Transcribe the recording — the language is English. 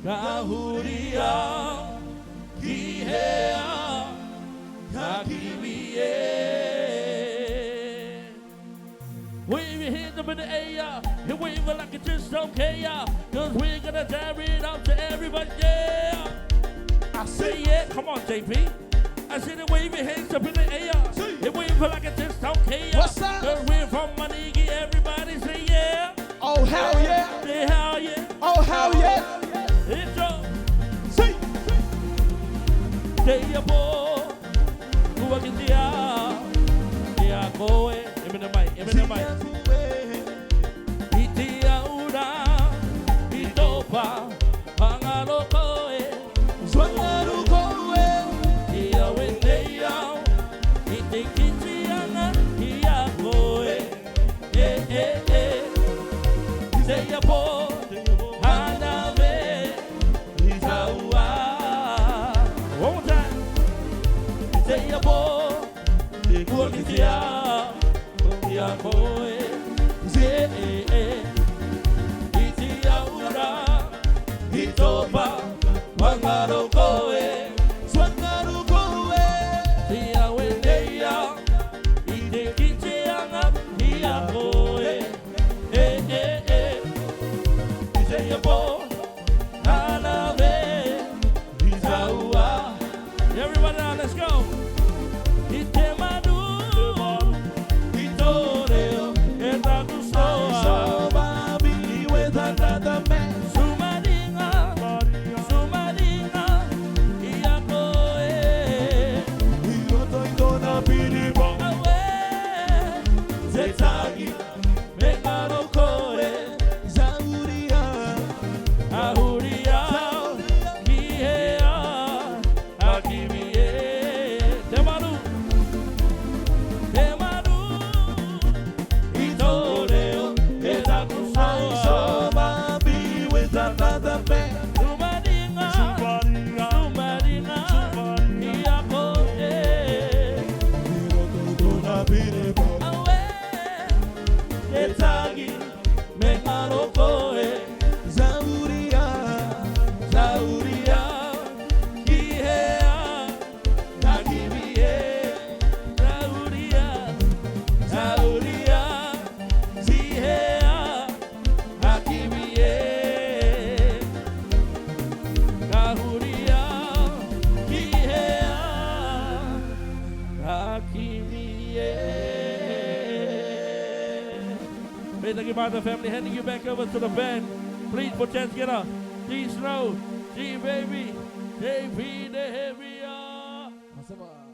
Kahuria, Kihea, Kakibie. Wave your hands up in the air, and wave it like it just don't care. Cause we're gonna tear it up to everybody, yeah. I say yeah, come on JP. I said it, wave your hands up in the air, and wave it like it just don't care. What's up? Cause we're from Manigi, everybody say yeah. Oh hell yeah. Say hell yeah. Oh hell yeah. It's up. See. ITEIA PO, Puaikura, yeah, go away. Give me the mic, give me the mic. ITEIA ura, itopa, pangalo koe, Swangaro koe. ia wendeia, itekitianga, ia koe, ITEIA PO, hanave, itaua. One more time. ITEIA PO, Puaikura, ia koe, ITEIA ura, itopa, pangalo koe. Swangaro koe. Ia wendeia, itekitianga, ia koe. ITEIA PO, hanave, itaua. Everybody now, let's go. Itemadu, itoreo, etakusoa. Somebody with another man. Sumadinga, ia koe. Iroto itona piribo. Awe, zetagi, mengaro koe. Zauria. Ahuria, kihea, akibie. Temadu, itoreo, etakusoa. Somebody with another man. Sumadinga, ia koe. Iroto itona piribo. Awe, zetagi, mengaro koe. Zauria. Sauria, kihea, kakibie. Sauria, kihea, kakibie. Kahuria, kihea, kakibie. Meitaki Martha family, handing you back over to the band. Please put your hands together. DEE SNOW G BABY, JP NEHEMIA. Asaba.